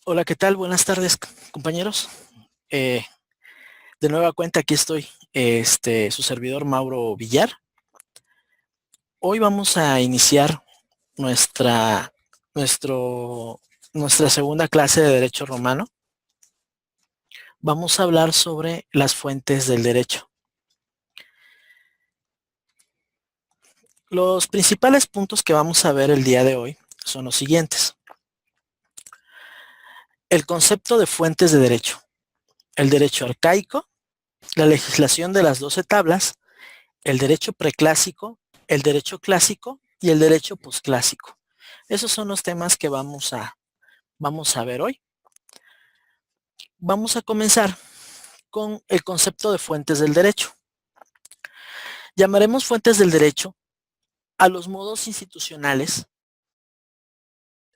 Hola, ¿qué tal? Buenas tardes, compañeros. Eh, de nueva cuenta, aquí estoy, su servidor Mauro Villar. Hoy vamos a iniciar nuestra, nuestro, nuestra segunda clase de Derecho Romano. Vamos a hablar sobre las fuentes del derecho. Los principales puntos que vamos a ver el día de hoy son los siguientes. El concepto de fuentes de derecho, el derecho arcaico, la legislación de las 12 tablas, el derecho preclásico, el derecho clásico y el derecho posclásico. Esos son los temas que vamos a ver hoy. Vamos a comenzar con el concepto de fuentes del derecho. Llamaremos fuentes del derecho a los modos institucionales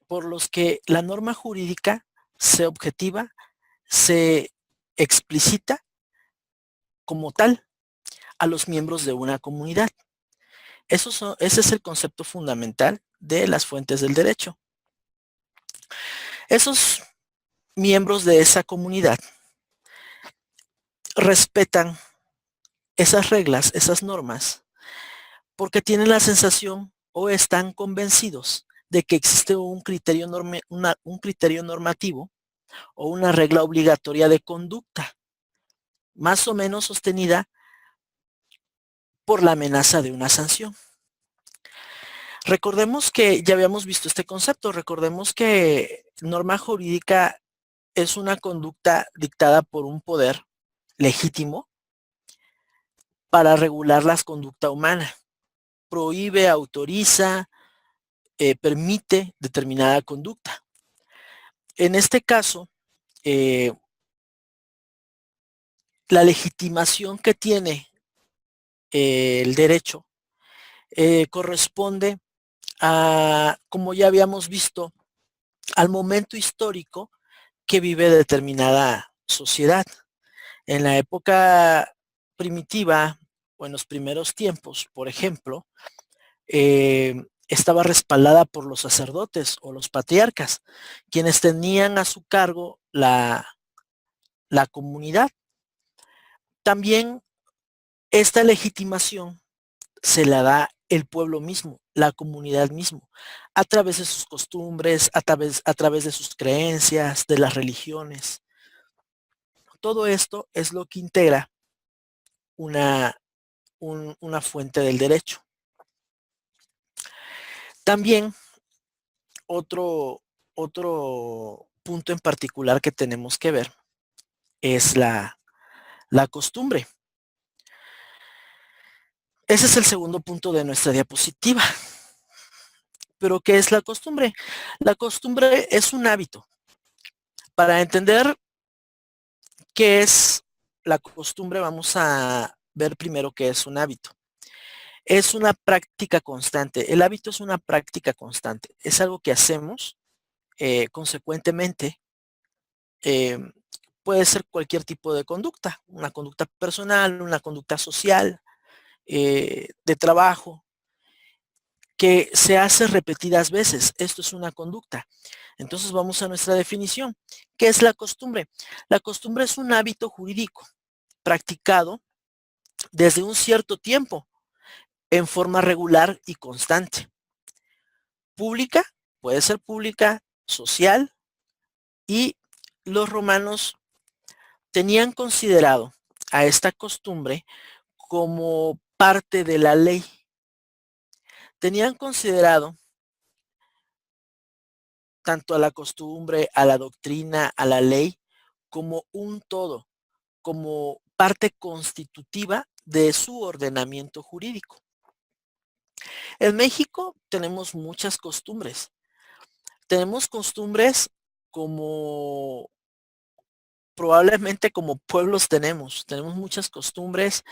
por los que la norma jurídica se objetiva, se explicita como tal a los miembros de una comunidad. Ese es el concepto fundamental de las fuentes del derecho. Esos miembros de esa comunidad respetan esas reglas, esas normas, porque tienen la sensación o están convencidos de que existe un criterio normativo o una regla obligatoria de conducta, más o menos sostenida por la amenaza de una sanción. Recordemos que ya habíamos visto este concepto, recordemos que norma jurídica es una conducta dictada por un poder legítimo para regular la conducta humana. Prohíbe, autoriza, permite determinada conducta. En este caso, la legitimación que tiene el derecho corresponde a, como ya habíamos visto, al momento histórico que vive determinada sociedad. En la época primitiva o en los primeros tiempos, por ejemplo, estaba respaldada por los sacerdotes o los patriarcas, quienes tenían a su cargo la comunidad. También esta legitimación se la da el pueblo mismo, la comunidad mismo, a través de sus costumbres, a través de sus creencias, de las religiones. Todo esto es lo que integra una, una fuente del derecho. También otro punto en particular que tenemos que ver es la costumbre. Ese es el segundo punto de nuestra diapositiva. Pero, ¿qué es la costumbre? La costumbre es un hábito. Para entender qué es la costumbre, vamos a ver primero qué es un hábito. Es una práctica constante. El hábito es una práctica constante. Es algo que hacemos consecuentemente. Eh, puede ser cualquier tipo de conducta, una conducta personal, una conducta social, de trabajo, que se hace repetidas veces. Esto es una conducta. Entonces vamos a nuestra definición. ¿Qué es la costumbre? La costumbre es un hábito jurídico practicado desde un cierto tiempo en forma regular y constante. Pública, puede ser pública, social, y los romanos tenían considerado a esta costumbre como parte de la ley. Tenían considerado tanto a la costumbre, a la doctrina, a la ley, como un todo, como parte constitutiva de su ordenamiento jurídico. En México tenemos muchas costumbres. Tenemos costumbres como probablemente como pueblos tenemos muchas costumbres.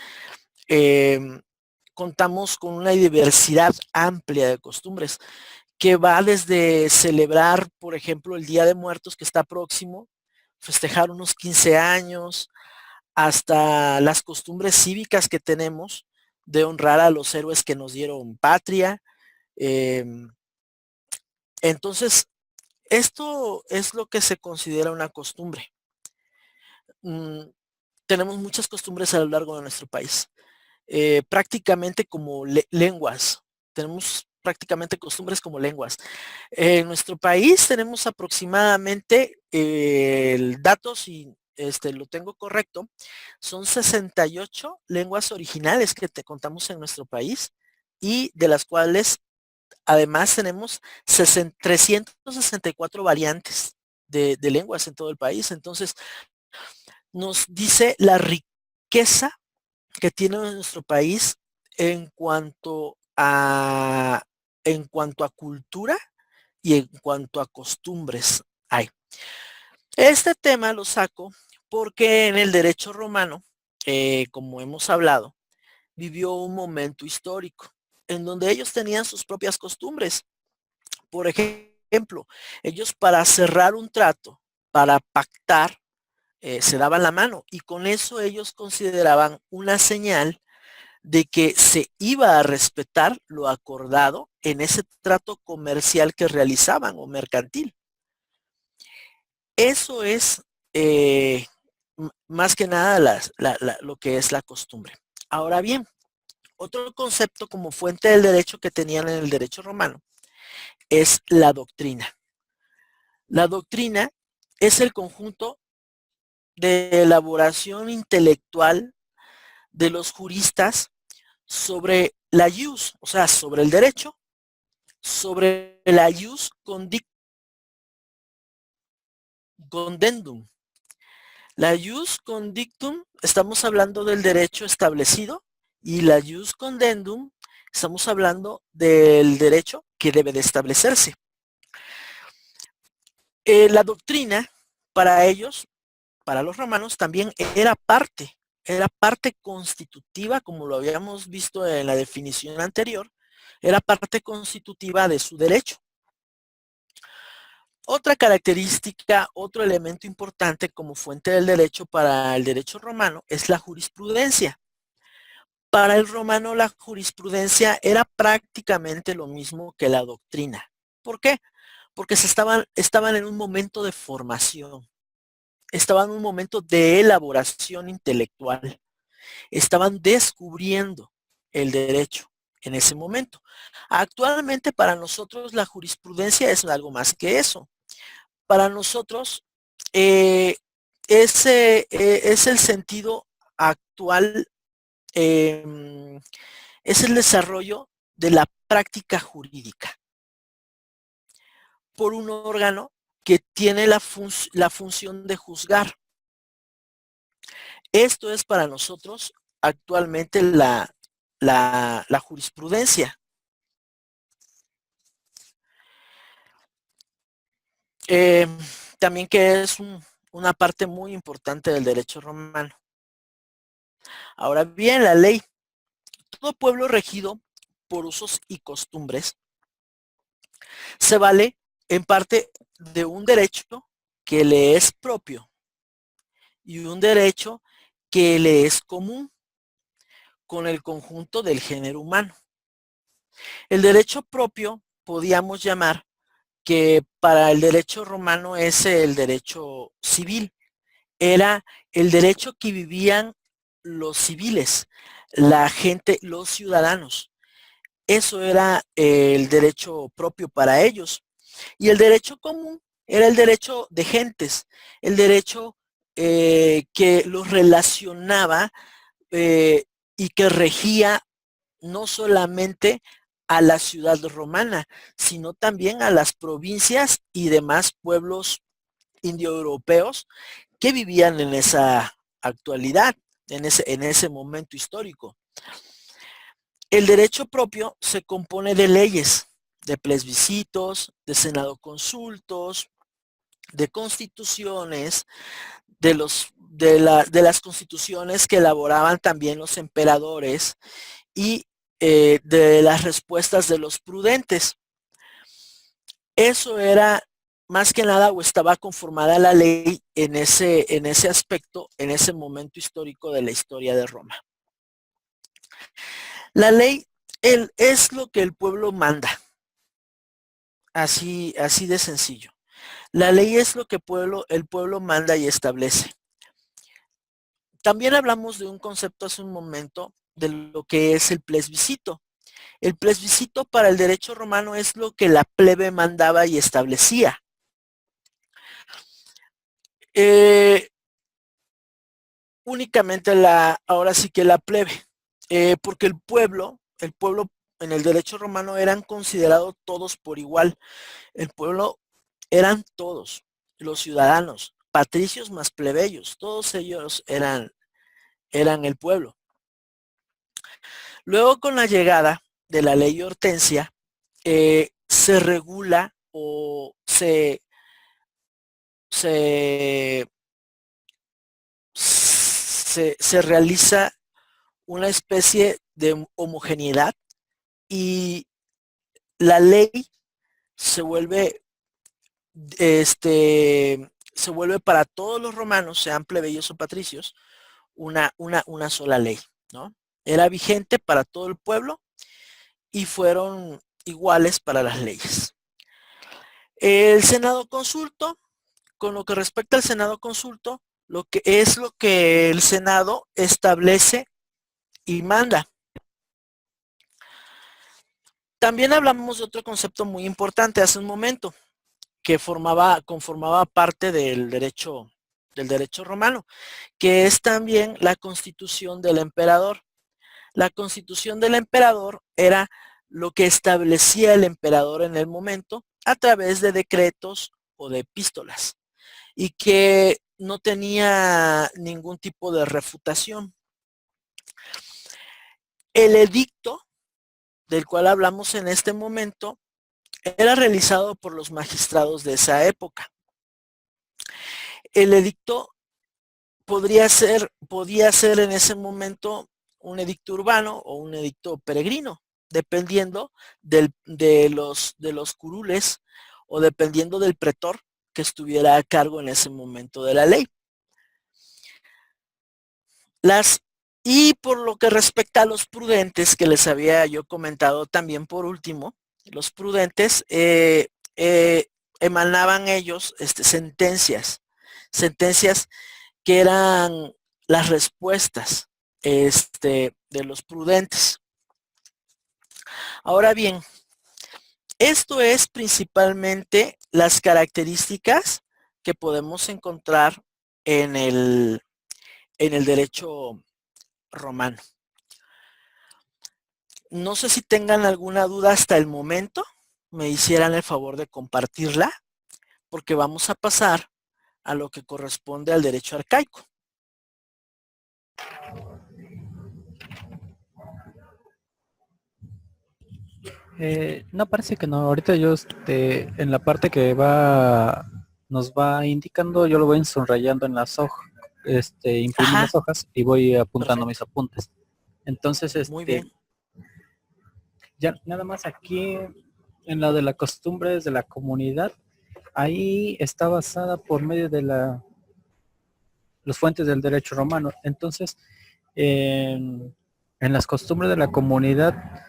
Contamos con una diversidad amplia de costumbres que va desde celebrar, por ejemplo, el Día de Muertos que está próximo, festejar unos 15 años, hasta las costumbres cívicas que tenemos de honrar a los héroes que nos dieron patria. Entonces, Esto es lo que se considera una costumbre. Tenemos muchas costumbres a lo largo de nuestro país, prácticamente como lenguas. Tenemos prácticamente costumbres como lenguas. En nuestro país tenemos aproximadamente, el dato, si lo tengo correcto, son 68 lenguas originales que te contamos en nuestro país y de las cuales además tenemos 364 variantes de lenguas en todo el país. Entonces, nos dice la riqueza que tiene nuestro país en cuanto a, en cuanto a cultura y en cuanto a costumbres hay. Este tema lo saco porque en el derecho romano, como hemos hablado, vivió un momento histórico en donde ellos tenían sus propias costumbres. Por ejemplo, ellos para cerrar un trato, para pactar, se daban la mano y con eso ellos consideraban una señal de que se iba a respetar lo acordado en ese trato comercial que realizaban o mercantil. Eso es, más que nada lo que es la costumbre. Ahora bien, otro concepto como fuente del derecho que tenían en el derecho romano es la doctrina. La doctrina es el conjunto de elaboración intelectual de los juristas sobre la ius, o sea, sobre el derecho, sobre la ius condendum. La ius condictum, estamos hablando del derecho establecido, y la ius condendum, estamos hablando del derecho que debe de establecerse. La doctrina, para ellos, para los romanos, también era parte constitutiva, como lo habíamos visto en la definición anterior, era parte constitutiva de su derecho. Otra característica, otro elemento importante como fuente del derecho para el derecho romano es la jurisprudencia. Para el romano la jurisprudencia era prácticamente lo mismo que la doctrina. ¿Por qué? Porque estaban en un momento de formación, estaban en un momento de elaboración intelectual, estaban descubriendo el derecho en ese momento. Actualmente para nosotros la jurisprudencia es algo más que eso. Para nosotros, ese es el sentido actual, es el desarrollo de la práctica jurídica por un órgano que tiene la función de juzgar. Esto es para nosotros actualmente la jurisprudencia. Eh, También que es una parte muy importante del derecho romano. Ahora bien, la ley. Todo pueblo regido por usos y costumbres se vale en parte de un derecho que le es propio y un derecho que le es común con el conjunto del género humano. El derecho propio podíamos llamar que para el derecho romano es el derecho civil. Era el derecho que vivían los civiles, la gente, los ciudadanos. Eso era el derecho propio para ellos. Y el derecho común era el derecho de gentes, el derecho que los relacionaba, y que regía no solamente a la ciudad romana, sino también a las provincias y demás pueblos indoeuropeos que vivían en esa actualidad, en ese momento histórico. El derecho propio se compone de leyes, de plebiscitos, de senado consultos, de constituciones, de las constituciones que elaboraban también los emperadores y de las respuestas de los prudentes. Eso era más que nada, o estaba conformada la ley en ese aspecto, en ese momento histórico de la historia de Roma. La ley es lo que el pueblo manda, así de sencillo. La ley es lo que el pueblo manda y establece. También hablamos de un concepto hace un momento de lo que es el plebiscito. El plebiscito para el derecho romano es lo que la plebe mandaba y establecía. Únicamente ahora sí que la plebe, porque el pueblo en el derecho romano eran considerados todos por igual. El pueblo eran todos, los ciudadanos, patricios más plebeyos, todos ellos eran el pueblo. Luego, con la llegada de la ley Hortensia, se regula o se realiza una especie de homogeneidad y la ley se vuelve se vuelve para todos los romanos, sean plebeyos o patricios, una sola ley, ¿no? Era vigente para todo el pueblo y fueron iguales para las leyes. El Senado consulto, con lo que respecta al Senado consulto, lo que el Senado establece y manda. También hablamos de otro concepto muy importante hace un momento, que conformaba parte del derecho romano, que es también la constitución del emperador. La constitución del emperador era lo que establecía el emperador en el momento a través de decretos o de epístolas y que no tenía ningún tipo de refutación. El edicto del cual hablamos en este momento era realizado por los magistrados de esa época. El edicto podía ser en ese momento un edicto urbano o un edicto peregrino, dependiendo de los curules o dependiendo del pretor que estuviera a cargo en ese momento de la ley. Y por lo que respecta a los prudentes, que les había yo comentado también por último, los prudentes emanaban ellos sentencias que eran las respuestas de los prudentes. Ahora bien, esto es principalmente las características que podemos encontrar en el derecho romano. No sé si tengan alguna duda hasta el momento, me hicieran el favor de compartirla, porque vamos a pasar a lo que corresponde al derecho arcaico. No, parece que no. Ahorita yo en la parte que nos va indicando, yo lo voy subrayando en las hojas, imprimí las hojas y voy apuntando mis apuntes. Entonces, muy bien. Ya nada más aquí en la de las costumbres de la comunidad, ahí está basada por medio de los fuentes del derecho romano. Entonces, en las costumbres de la comunidad,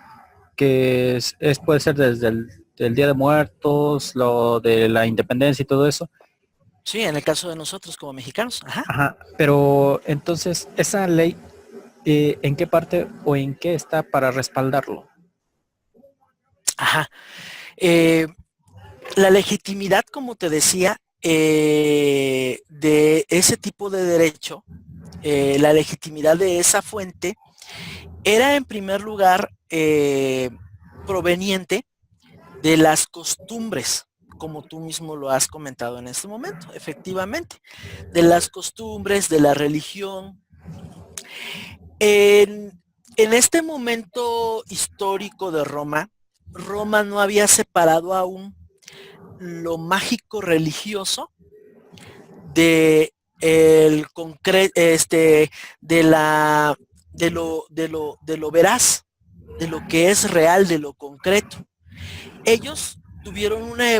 que puede ser desde el Día de Muertos, lo de la independencia y todo eso. Sí, en el caso de nosotros como mexicanos. Ajá, pero entonces, esa ley, ¿en qué parte o en qué está para respaldarlo? Ajá. La legitimidad, como te decía, de ese tipo de derecho, la legitimidad de esa fuente, era en primer lugar proveniente de las costumbres, como tú mismo lo has comentado en este momento, efectivamente, de las costumbres, de la religión. En este momento histórico de Roma, Roma no había separado aún lo mágico religioso de el concreto, de lo veraz, de lo que es real, de lo concreto. Ellos tuvieron una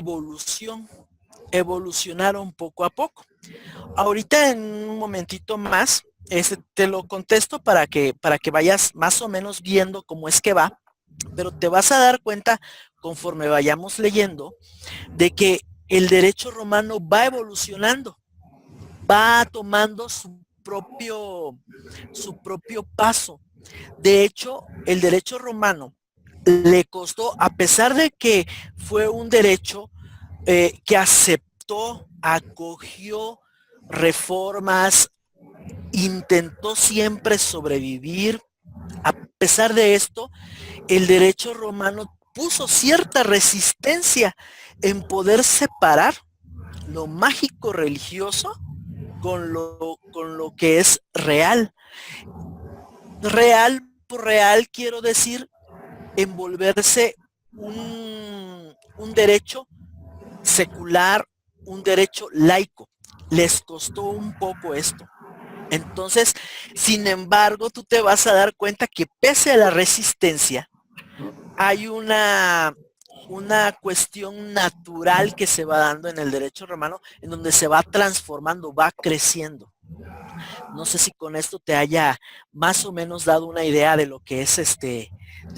evolucionaron poco a poco. Ahorita en un momentito más, te lo contesto para que vayas más o menos viendo cómo es que va, pero te vas a dar cuenta conforme vayamos leyendo de que el derecho romano va evolucionando, va tomando su propio paso. De hecho, el derecho romano le costó, a pesar de que fue un derecho que aceptó, acogió reformas, intentó siempre sobrevivir. A pesar de esto, el derecho romano puso cierta resistencia en poder separar lo mágico religioso con lo que es real. Real por real quiero decir envolverse un derecho secular, un derecho laico. Les costó un poco esto. Entonces, sin embargo, tú te vas a dar cuenta que pese a la resistencia, hay una cuestión natural que se va dando en el derecho romano, en donde se va transformando, va creciendo. No sé si con esto te haya más o menos dado una idea de lo que es de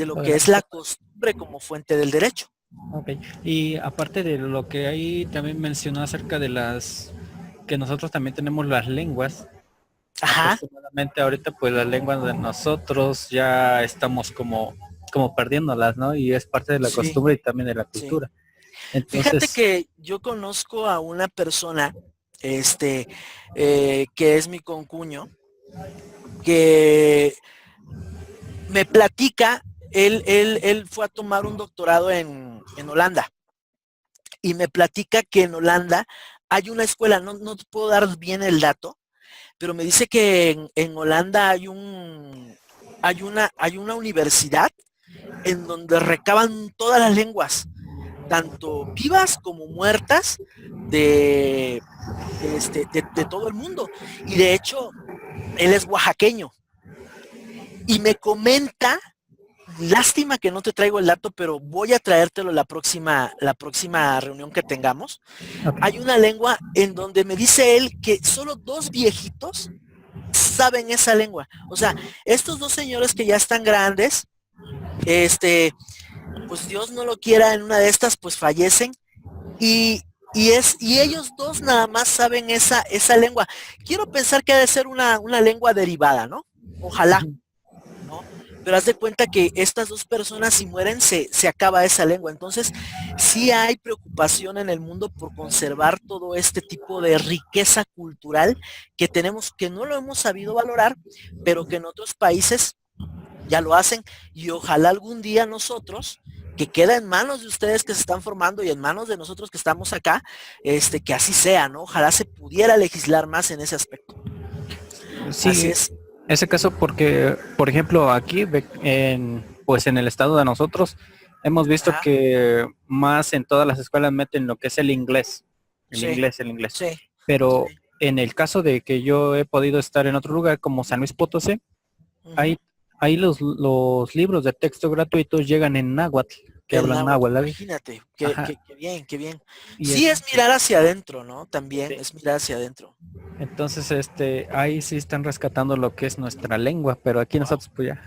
lo que es la costumbre como fuente del derecho. Ok, y aparte de lo que ahí también mencionó acerca de las que nosotros también tenemos las lenguas. Ajá. Afortunadamente ahorita pues las lenguas de nosotros ya estamos como perdiéndolas, ¿no? Y es parte de la Sí, costumbre y también de la sí. cultura. Fíjate Entonces, que yo conozco a una persona, que es mi concuño, que me platica, él fue a tomar un doctorado en Holanda, y me platica que en Holanda hay una escuela, no te puedo dar bien el dato, pero me dice que en Holanda hay una universidad en donde recaban todas las lenguas, tanto vivas como muertas, de todo el mundo. Y de hecho, él es oaxaqueño. Y me comenta, lástima que no te traigo el dato, pero voy a traértelo la próxima reunión que tengamos. okay. Hay una lengua en donde me dice él que solo 2 viejitos saben esa lengua. O sea, estos 2 señores que ya están grandes, pues Dios no lo quiera, en una de estas pues fallecen, y, y ellos 2 nada más saben esa lengua. Quiero pensar que ha de ser una lengua derivada, ¿no? Ojalá, ¿no? Pero haz de cuenta que estas 2 personas, si mueren, se acaba esa lengua. Entonces, sí hay preocupación en el mundo por conservar todo este tipo de riqueza cultural que tenemos, que no lo hemos sabido valorar, pero que en otros países ya lo hacen, y ojalá algún día nosotros, que queda en manos de ustedes que se están formando y en manos de nosotros que estamos acá, que así sea, ¿no? Ojalá se pudiera legislar más en ese aspecto. Así Sí, es. ese caso porque, por ejemplo, aquí pues en el estado de nosotros hemos visto Ajá. que más en todas las escuelas meten lo que es el inglés, Sí, el inglés. sí, Pero sí. en el caso de que yo he podido estar en otro lugar como San Luis Potosí, Uh-huh. ahí los libros de texto gratuitos llegan en náhuatl, que El hablan náhuatl, náhuatl. imagínate, Ajá. qué bien, qué bien. Y Sí, es mirar hacia adentro, ¿no? También sí. es mirar hacia adentro. Entonces, ahí sí están rescatando lo que es nuestra lengua, pero aquí Wow. nosotros pues ya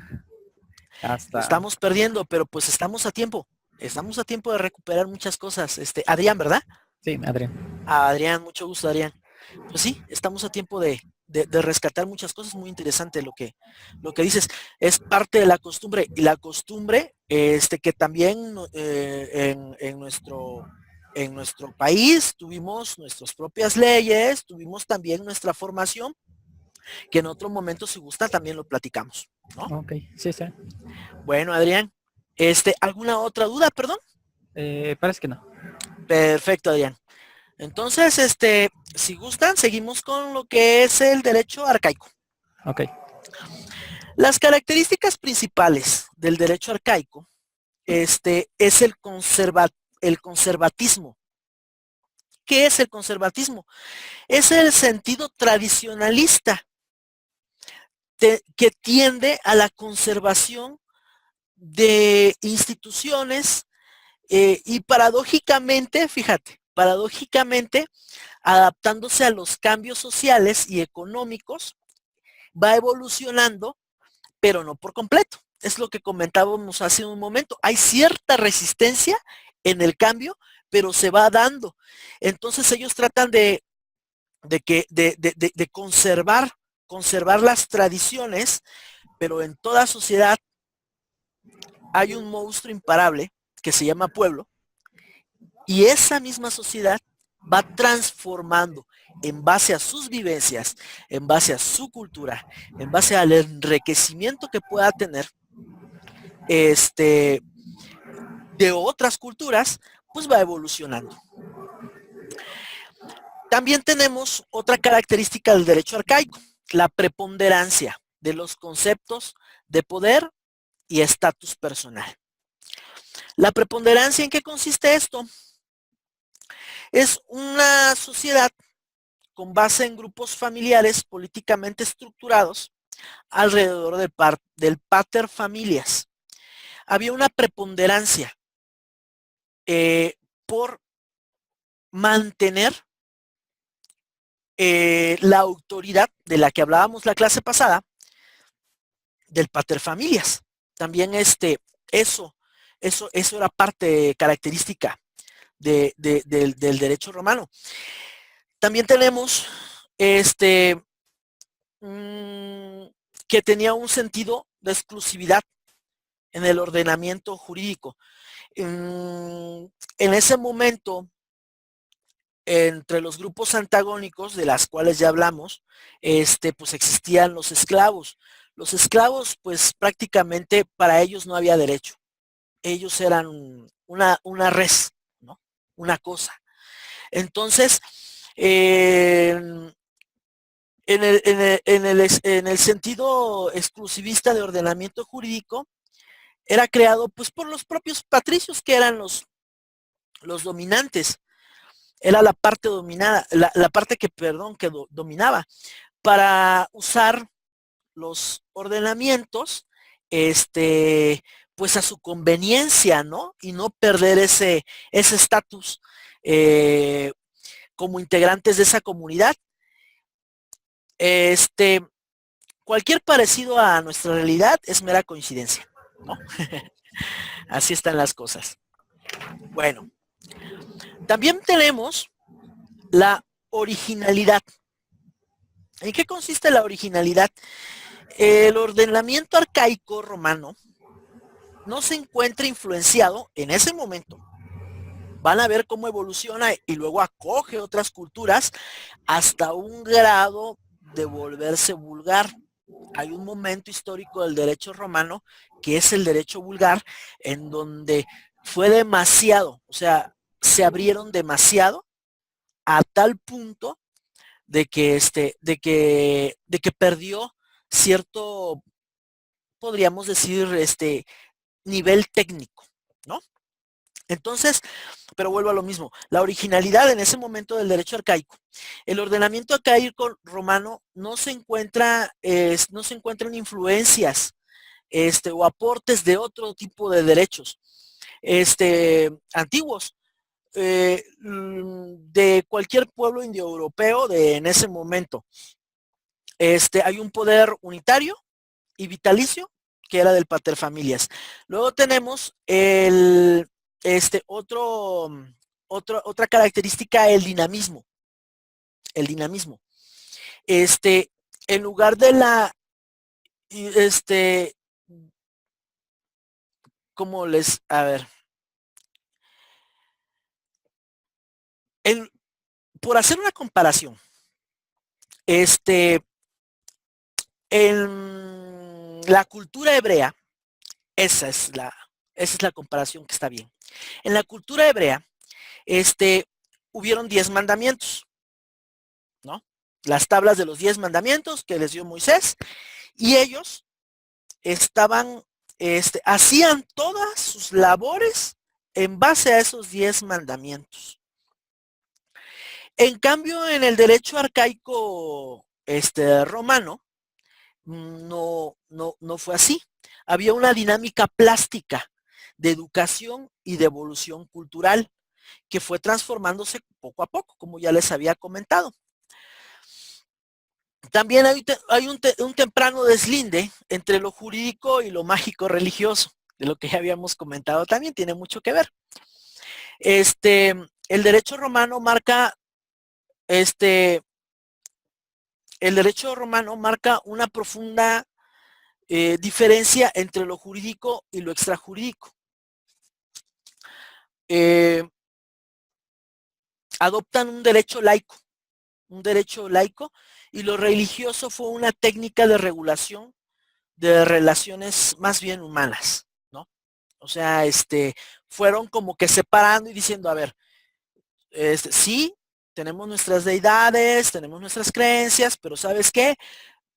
Lo hasta. estamos perdiendo, pero pues estamos a tiempo. Estamos a tiempo de recuperar muchas cosas. Adrián, ¿verdad? Sí, Adrián. Adrián, mucho gusto, Adrián. Pues sí, estamos a tiempo de rescatar muchas cosas. Muy interesante lo que dices. Es parte de la costumbre, y la costumbre, que también en nuestro país tuvimos nuestras propias leyes, tuvimos también nuestra formación, que en otro momento, si gusta, también lo platicamos, ¿no? Ok, sí, sí. Bueno, Adrián, ¿alguna otra duda, perdón? Parece que no. Perfecto, Adrián. Entonces, si gustan, seguimos con lo que es el derecho arcaico. Ok, Las características principales del derecho arcaico, es el conservatismo. ¿Qué es el conservatismo? Es el sentido tradicionalista que tiende a la conservación de instituciones, y paradójicamente, fíjate, paradójicamente, adaptándose a los cambios sociales y económicos, va evolucionando, pero no por completo. Es lo que comentábamos hace un momento. Hay cierta resistencia en el cambio, pero se va dando. Entonces ellos tratan de conservar las tradiciones, pero en toda sociedad hay un monstruo imparable que se llama pueblo, y esa misma sociedad va transformando en base a sus vivencias, en base a su cultura, en base al enriquecimiento que pueda tener de otras culturas, pues va evolucionando. También tenemos otra característica del derecho arcaico, la preponderancia de los conceptos de poder y estatus personal. La preponderancia, ¿en qué consiste esto? Es una sociedad con base en grupos familiares políticamente estructurados alrededor del pater familias. Había una preponderancia por mantener la autoridad de la que hablábamos la clase pasada, del paterfamilias. También eso era parte característica del derecho romano. También tenemos que tenía un sentido de exclusividad en el ordenamiento jurídico. En ese momento, entre los grupos antagónicos de las cuales ya hablamos, pues existían los esclavos. Los esclavos, pues prácticamente para ellos no había derecho. Ellos eran una res, ¿no? Una cosa. Entonces, en el sentido exclusivista de ordenamiento jurídico, era creado pues por los propios patricios, que eran los dominantes. Era la parte dominada, la parte que dominaba, para usar los ordenamientos, pues a su conveniencia, ¿no? Y no perder ese estatus como integrantes de esa comunidad. Cualquier parecido a nuestra realidad es mera coincidencia, ¿no? Así están las cosas. Bueno, también tenemos la originalidad. ¿En qué consiste la originalidad? El ordenamiento arcaico romano no se encuentra influenciado en ese momento. Van a ver cómo evoluciona y luego acoge otras culturas hasta un grado de volverse vulgar. Hay un momento histórico del derecho romano que es el derecho vulgar, en donde fue demasiado, o sea, se abrieron demasiado a tal punto de que perdió cierto, podríamos decir, nivel técnico, ¿no? Entonces, pero vuelvo a lo mismo, la originalidad en ese momento del derecho arcaico. El ordenamiento arcaico romano no se encuentran influencias o aportes de otro tipo de derechos antiguos, de cualquier pueblo indoeuropeo en ese momento. Hay un poder unitario y vitalicio que era del paterfamilias. Luego tenemos otra característica, el dinamismo. El dinamismo. En lugar de la a ver, por hacer una comparación, en la cultura hebrea, esa es la comparación que está bien. En la cultura hebrea, hubieron 10 mandamientos, ¿no? Las tablas de los 10 mandamientos que les dio Moisés, y ellos hacían todas sus labores en base a esos 10 mandamientos. En cambio, en el derecho arcaico romano, no fue así. Había una dinámica plástica de educación y de evolución cultural que fue transformándose poco a poco, como ya les había comentado. También hay un temprano deslinde entre lo jurídico y lo mágico religioso, de lo que ya habíamos comentado, también tiene mucho que ver. El derecho romano marca, una profunda diferencia entre lo jurídico y lo extrajurídico. Adoptan un derecho laico, y lo religioso fue una técnica de regulación de relaciones más bien humanas, ¿no? O sea, fueron como que separando y diciendo, a ver, sí, tenemos nuestras deidades, tenemos nuestras creencias, pero ¿sabes qué?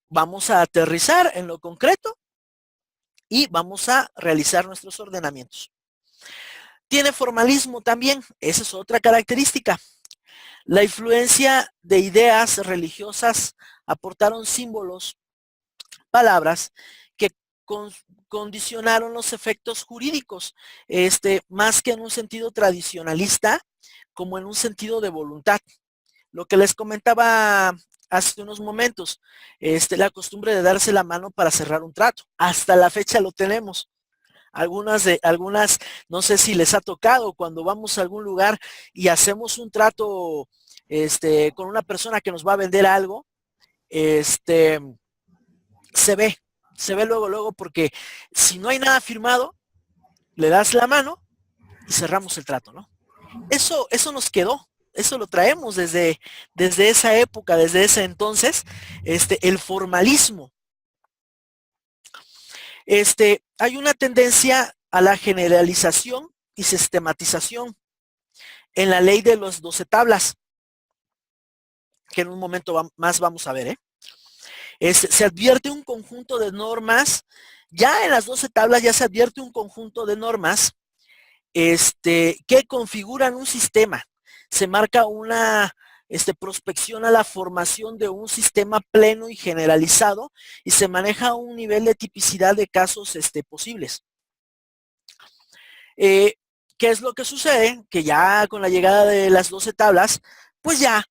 Vamos a aterrizar en lo concreto y vamos a realizar nuestros ordenamientos. Tiene formalismo también, esa es otra característica. La influencia de ideas religiosas aportaron símbolos, palabras que condicionaron los efectos jurídicos, más que en un sentido tradicionalista, como en un sentido de voluntad. Lo que les comentaba hace unos momentos, la costumbre de darse la mano para cerrar un trato. Hasta la fecha lo tenemos. Algunas, no sé si les ha tocado cuando vamos a algún lugar y hacemos un trato, con una persona que nos va a vender algo, se ve luego, porque si no hay nada firmado, le das la mano y cerramos el trato, ¿no? Eso nos quedó, eso lo traemos desde esa época, desde ese entonces, el formalismo. Hay una tendencia a la generalización y sistematización en la ley de los 12 tablas, que en un momento más vamos a ver, se advierte un conjunto de normas, ya en las 12 tablas ya se advierte un conjunto de normas, que configuran un sistema. Se marca una prospección a la formación de un sistema pleno y generalizado y se maneja un nivel de tipicidad de casos posibles. ¿Qué es lo que sucede? Que ya con la llegada de las 12 tablas, pues ya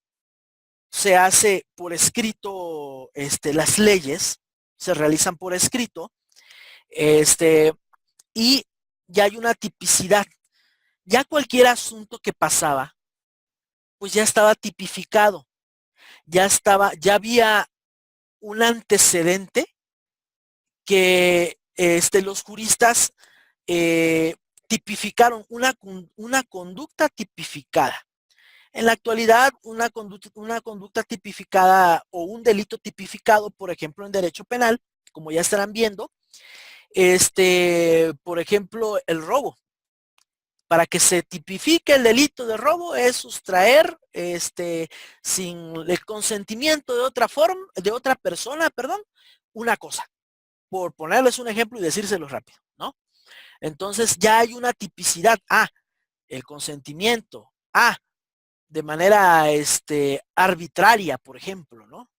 se hace por escrito, las leyes se realizan por escrito, y ya hay una tipicidad. Ya cualquier asunto que pasaba, pues ya estaba tipificado, ya había un antecedente que los juristas tipificaron una conducta tipificada. En la actualidad, una conducta tipificada o un delito tipificado, por ejemplo, en derecho penal, como ya estarán viendo, por ejemplo, el robo. Para que se tipifique el delito de robo es sustraer, sin el consentimiento de otra persona, una cosa. Por ponerles un ejemplo y decírselo rápido, ¿no? Entonces ya hay una tipicidad. El consentimiento. De manera arbitraria, por ejemplo, ¿no?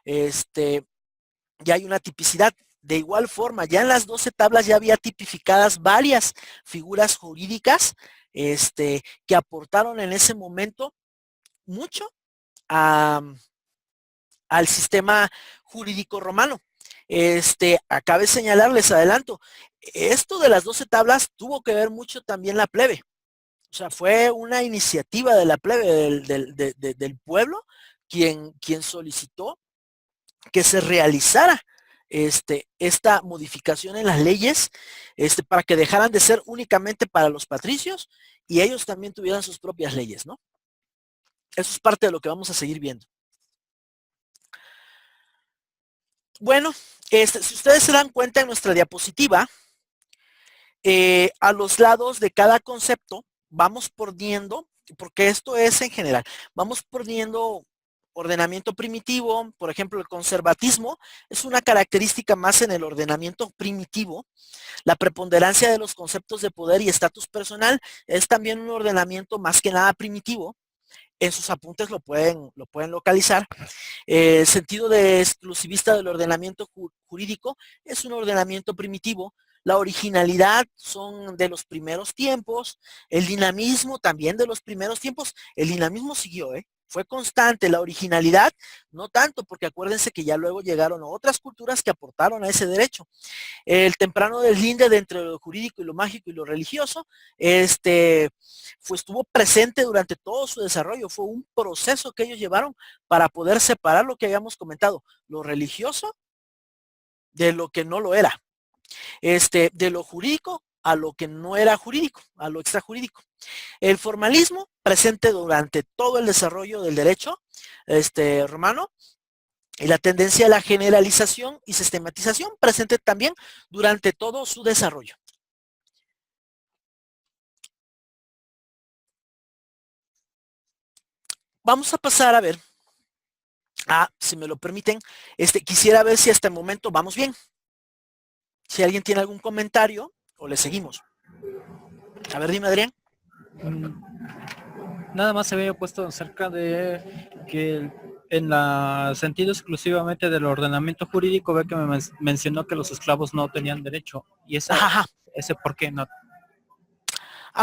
Ya hay una tipicidad. De igual forma, ya en las 12 tablas ya había tipificadas varias figuras jurídicas que aportaron en ese momento mucho al sistema jurídico romano. Acabe señalarles, adelanto, esto de las 12 tablas tuvo que ver mucho también la plebe. O sea, fue una iniciativa de la plebe, del pueblo, quien solicitó que se realizara esta modificación en las leyes, para que dejaran de ser únicamente para los patricios y ellos también tuvieran sus propias leyes, ¿no? Eso es parte de lo que vamos a seguir viendo. Bueno, si ustedes se dan cuenta en nuestra diapositiva, a los lados de cada concepto vamos poniendo, porque esto es en general, vamos poniendo ordenamiento primitivo. Por ejemplo, el conservatismo es una característica más en el ordenamiento primitivo. La preponderancia de los conceptos de poder y estatus personal es también un ordenamiento más que nada primitivo. En sus apuntes lo pueden localizar. El sentido de exclusivista del ordenamiento jurídico es un ordenamiento primitivo. La originalidad son de los primeros tiempos. El dinamismo también de los primeros tiempos. El dinamismo siguió, fue constante, la originalidad, no tanto, porque acuérdense que ya luego llegaron otras culturas que aportaron a ese derecho. El temprano deslinde de entre lo jurídico y lo mágico y lo religioso, estuvo presente durante todo su desarrollo, fue un proceso que ellos llevaron para poder separar lo que habíamos comentado, lo religioso de lo que no lo era, de lo jurídico a lo que no era jurídico, a lo extrajurídico. El formalismo presente durante todo el desarrollo del derecho romano, y la tendencia a la generalización y sistematización presente también durante todo su desarrollo. Vamos a pasar a ver, si me lo permiten, quisiera ver si hasta el momento vamos bien. Si alguien tiene algún comentario, o le seguimos. A ver, dime, Adrián. Nada más se había puesto acerca de que en el sentido exclusivamente del ordenamiento jurídico, ve que me mencionó que los esclavos no tenían derecho. Y ese por qué no.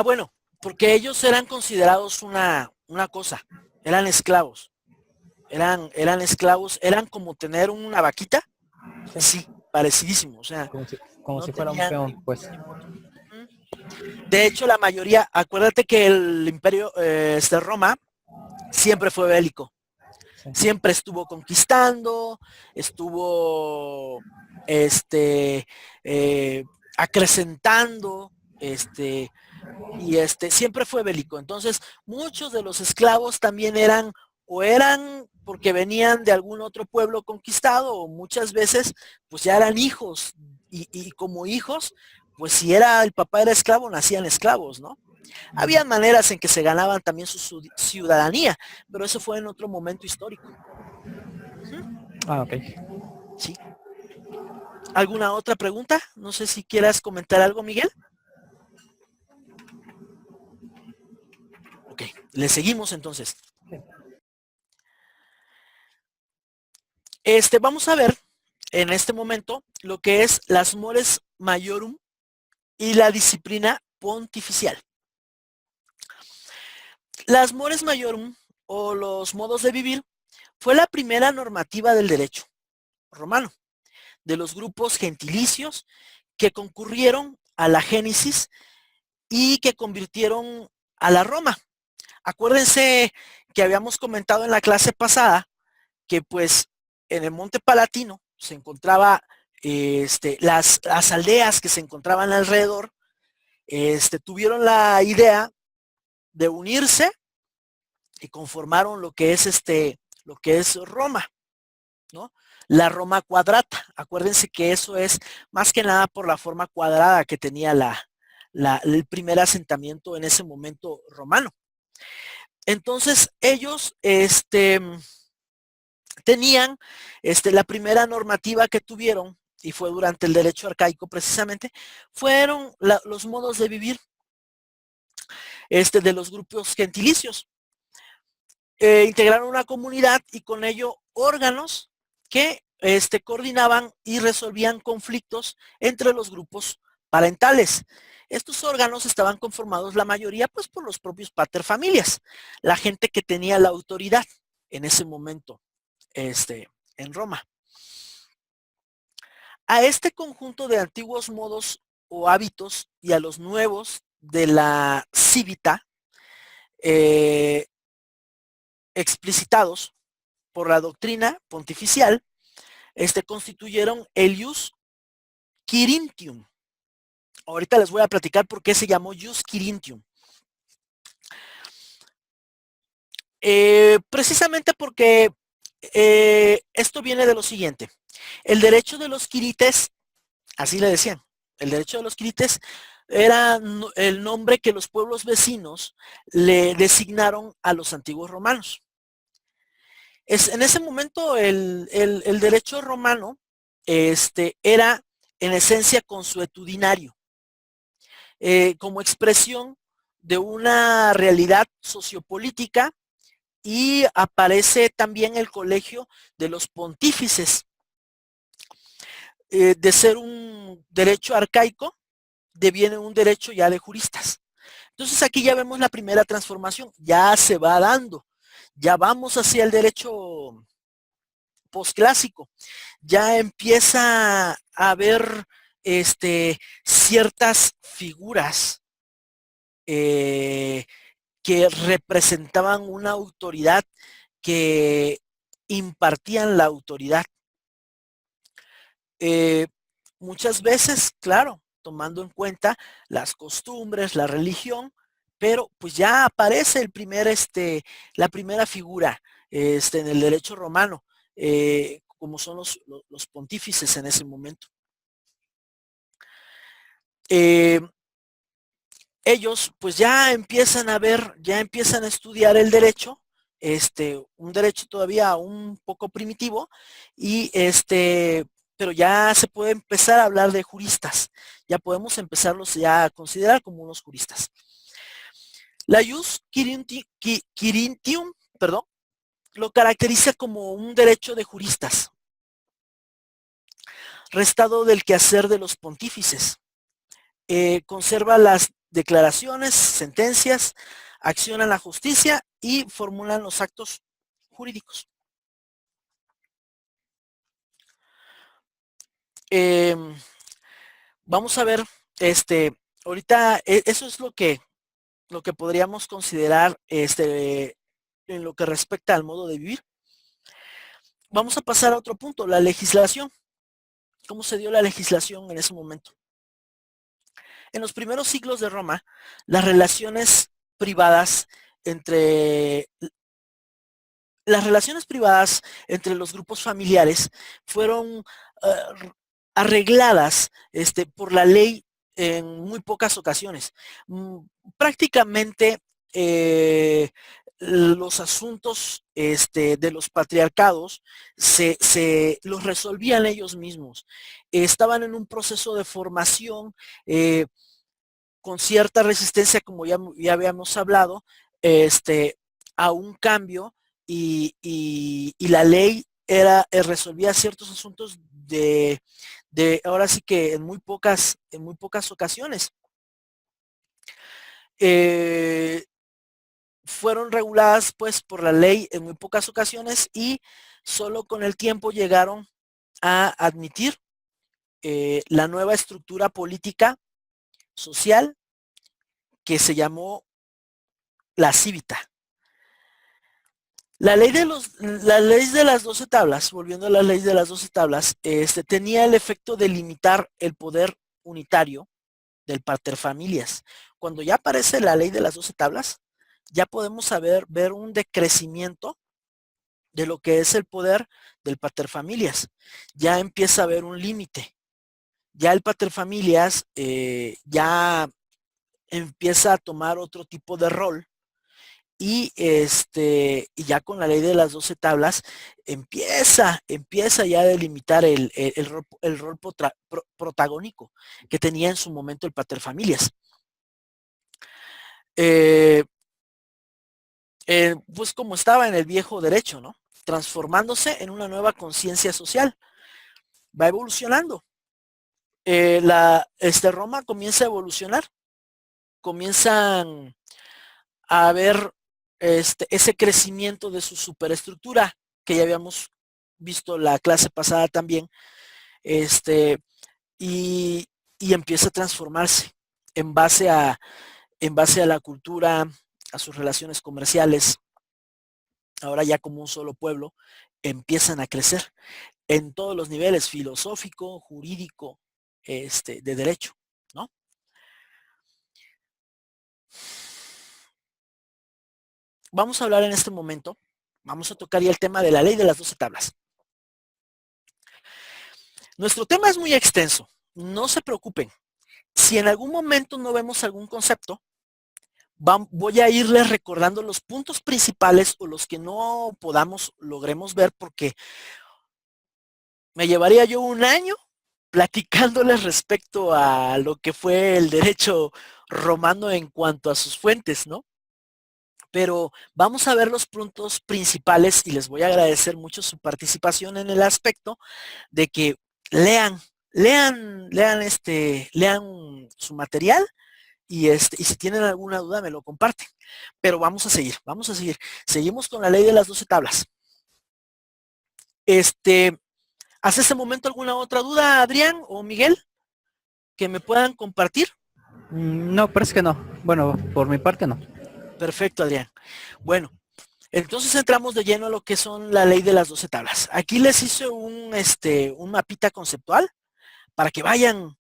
Bueno, porque ellos eran considerados una cosa, eran esclavos. Eran esclavos, eran como tener una vaquita, sí, parecidísimo, o sea. Como si fuera un peón, pues. De hecho, la mayoría, acuérdate que el imperio Roma siempre fue bélico. Sí. Siempre estuvo conquistando, estuvo acrecentando, y siempre fue bélico. Entonces, muchos de los esclavos también eran porque venían de algún otro pueblo conquistado, o muchas veces pues ya eran hijos, y como hijos, pues si el papá era esclavo, nacían esclavos, ¿no? Había maneras en que se ganaban también su ciudadanía, pero eso fue en otro momento histórico. Ok. Sí. ¿Alguna otra pregunta? No sé si quieras comentar algo, Miguel. Ok, le seguimos entonces. Vamos a ver en este momento lo que es las mores maiorum y la disciplina pontificial. Las mores maiorum, o los modos de vivir, fue la primera normativa del derecho romano, de los grupos gentilicios que concurrieron a la Génesis y que convirtieron a la Roma. Acuérdense que habíamos comentado en la clase pasada que pues en el Monte Palatino se encontraba las aldeas que se encontraban alrededor, tuvieron la idea de unirse y conformaron lo que es Roma, ¿no? La Roma cuadrata. Acuérdense que eso es más que nada por la forma cuadrada que tenía el primer asentamiento en ese momento romano. Entonces ellos tenían la primera normativa que tuvieron, y fue durante el derecho arcaico precisamente, fueron los modos de vivir de los grupos gentilicios. Integraron una comunidad y con ello órganos que coordinaban y resolvían conflictos entre los grupos parentales. Estos órganos estaban conformados la mayoría pues por los propios paterfamilias, la gente que tenía la autoridad en ese momento en Roma. A este conjunto de antiguos modos o hábitos y a los nuevos de la civita, explicitados por la doctrina pontificial, constituyeron el ius Quirintium. Ahorita les voy a platicar por qué se llamó ius Quirintium. Precisamente porque esto viene de lo siguiente. El derecho de los quirites, así le decían, el derecho de los quirites era el nombre que los pueblos vecinos le designaron a los antiguos romanos. En ese momento el derecho romano era en esencia consuetudinario, como expresión de una realidad sociopolítica, y aparece también el colegio de los pontífices. De ser un derecho arcaico, deviene un derecho ya de juristas. Entonces aquí ya vemos la primera transformación, ya se va dando. Ya vamos hacia el derecho posclásico. Ya empieza a haber ciertas figuras que representaban una autoridad, que impartían la autoridad. Muchas veces, claro, tomando en cuenta las costumbres, la religión, pero pues ya aparece la primera figura en el derecho romano, como son los pontífices en ese momento. Ellos pues ya empiezan a ver, ya empiezan a estudiar el derecho, un derecho todavía un poco primitivo, y pero ya se puede empezar a hablar de juristas, ya podemos empezarlos ya a considerar como unos juristas. La Ius Quiritium, perdón, lo caracteriza como un derecho de juristas, restado del quehacer de los pontífices. Conserva las declaraciones, sentencias, accionan la justicia y formulan los actos jurídicos. Vamos a ver, ahorita eso es lo que podríamos considerar en lo que respecta al modo de vivir. Vamos a pasar a otro punto, la legislación. ¿Cómo se dio la legislación en ese momento? En los primeros siglos de Roma, las relaciones privadas entre los grupos familiares fueron arregladas por la ley en muy pocas ocasiones. Prácticamente los asuntos de los patriarcados los resolvían ellos mismos. Estaban en un proceso de formación con cierta resistencia, como ya habíamos hablado, a un cambio, y la ley resolvía ciertos asuntos ahora sí que en muy pocas ocasiones. Fueron reguladas pues por la ley en muy pocas ocasiones, y solo con el tiempo llegaron a admitir la nueva estructura política social que se llamó la cívita. La ley de las 12 tablas, volviendo a la ley de las 12 tablas, tenía el efecto de limitar el poder unitario del paterfamilias. Cuando ya aparece la ley de las 12 tablas, ya podemos ver un decrecimiento de lo que es el poder del paterfamilias. Ya empieza a haber un límite. Ya el paterfamilias ya empieza a tomar otro tipo de rol, y ya con la ley de las 12 tablas empieza ya a delimitar el rol protagónico que tenía en su momento el paterfamilias. Pues como estaba en el viejo derecho, ¿no? Transformándose en una nueva conciencia social. Va evolucionando. Roma comienza a evolucionar. Comienzan a ver ese crecimiento de su superestructura, que ya habíamos visto la clase pasada también, y empieza a transformarse en base a la cultura, a sus relaciones comerciales. Ahora ya como un solo pueblo empiezan a crecer en todos los niveles: filosófico, jurídico, de derecho, ¿no? Vamos a hablar en este momento, vamos a tocar ya el tema de la ley de las 12 tablas. Nuestro tema es muy extenso, no se preocupen. Si en algún momento no vemos algún concepto, voy a irles recordando los puntos principales, o los que no logremos ver, porque me llevaría yo un año platicándoles respecto a lo que fue el derecho romano en cuanto a sus fuentes, ¿no? Pero vamos a ver los puntos principales, y les voy a agradecer mucho su participación en el aspecto de que lean su material, y si tienen alguna duda me lo comparten. Pero vamos a seguir. Seguimos con la ley de las 12 tablas. ¿Hasta este momento alguna otra duda, Adrián o Miguel, que me puedan compartir? No, parece que no. Bueno, por mi parte no. Perfecto, Adrián. Bueno, entonces entramos de lleno a lo que son la ley de las 12 tablas. Aquí les hice un mapita conceptual para que vayan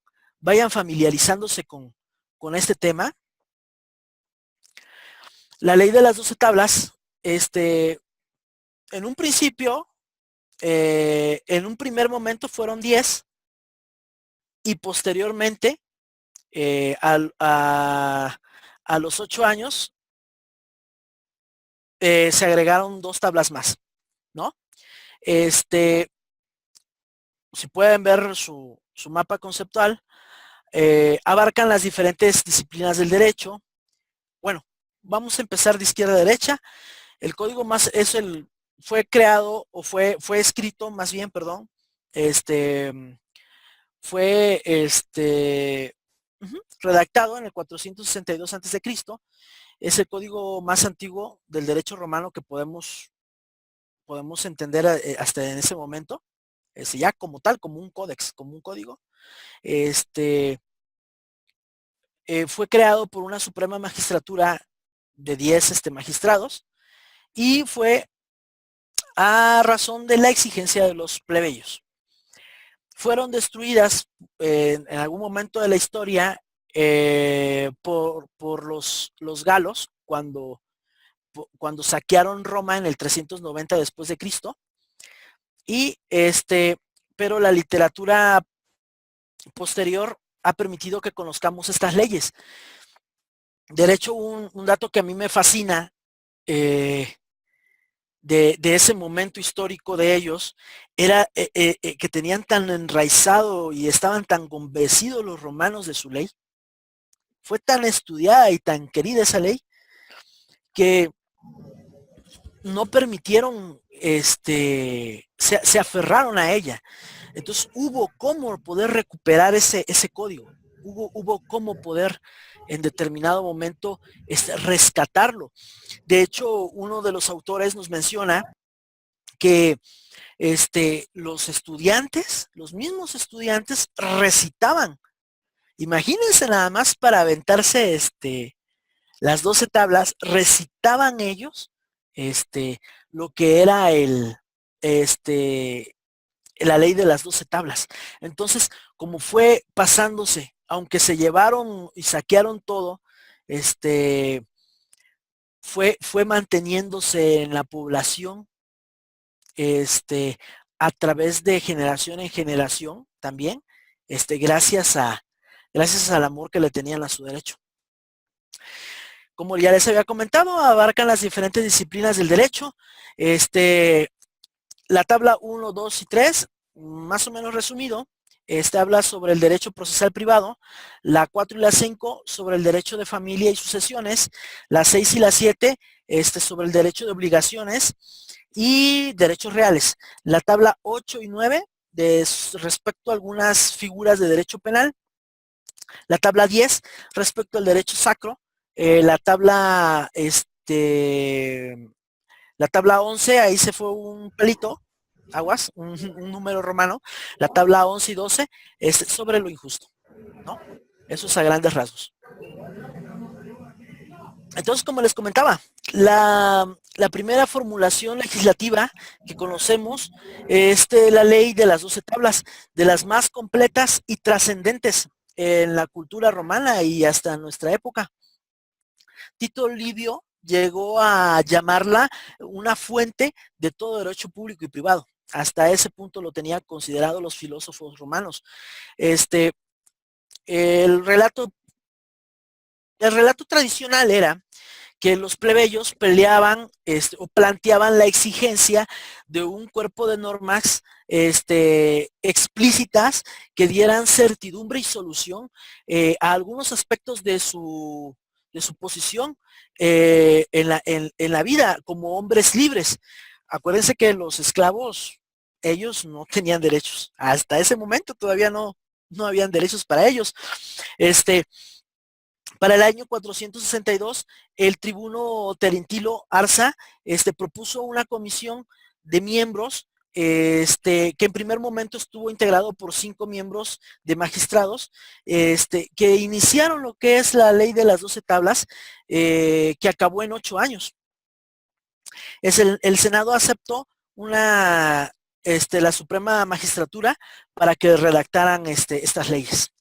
familiarizándose con este tema. La ley de las 12 tablas, en un principio, en un primer momento fueron 10 y posteriormente a los 8 años se agregaron 2 tablas más, ¿no? Si pueden ver su mapa conceptual, abarcan las diferentes disciplinas del derecho. Bueno, vamos a empezar de izquierda a derecha. El código más fue creado o fue escrito, más bien, perdón, fue redactado en el 462 a.C. Es el código más antiguo del derecho romano que podemos entender hasta en ese momento. Ya como tal, como un códex, como un código. Fue creado por una suprema magistratura de 10 magistrados y fue a razón de la exigencia de los plebeyos. Fueron destruidas en algún momento de la historia por los galos cuando saquearon Roma en el 390 después de Cristo. Y pero la literatura posterior ha permitido que conozcamos estas leyes. De hecho, un dato que a mí me fascina de ese momento histórico de ellos era que tenían tan enraizado y estaban tan convencidos los romanos de su ley. Fue tan estudiada y tan querida esa ley que no permitieron, se aferraron a ella. Entonces hubo cómo poder recuperar ese código, hubo cómo poder en determinado momento rescatarlo. De hecho, uno de los autores nos menciona que los estudiantes, los mismos estudiantes recitaban. Imagínense nada más para aventarse las 12 tablas, recitaban ellos lo que era la ley de las 12 tablas. Entonces, como fue pasándose, aunque se llevaron y saquearon todo, fue manteniéndose en la población, a través de generación en generación también, gracias al amor que le tenían a su derecho. Como ya les había comentado, abarcan las diferentes disciplinas del derecho. La tabla 1, 2 y 3, más o menos resumido, habla sobre el derecho procesal privado, la 4 y la 5 sobre el derecho de familia y sucesiones, la 6 y la 7 sobre el derecho de obligaciones y derechos reales. La tabla 8 y 9 respecto a algunas figuras de derecho penal, la tabla 10 respecto al derecho sacro, la tabla 11, ahí se fue un pelito, aguas, un número romano. La tabla 11 y 12 es sobre lo injusto, ¿no? Eso es a grandes rasgos. Entonces, como les comentaba, la primera formulación legislativa que conocemos es la ley de las 12 tablas, de las más completas y trascendentes en la cultura romana y hasta nuestra época. Tito Livio llegó a llamarla una fuente de todo derecho público y privado. Hasta ese punto lo tenían considerado los filósofos romanos. El relato tradicional era que los plebeyos peleaban o planteaban la exigencia de un cuerpo de normas explícitas que dieran certidumbre y solución a algunos aspectos de su posición en la vida como hombres libres. Acuérdense que los esclavos, ellos no tenían derechos. Hasta ese momento todavía no habían derechos para ellos. Para el año 462, el tribuno Terentilo Arza propuso una comisión de miembros que en primer momento estuvo integrado por 5 miembros de magistrados que iniciaron lo que es la ley de las 12 tablas, que acabó en 8 años. El Senado aceptó la Suprema Magistratura para que redactaran estas leyes.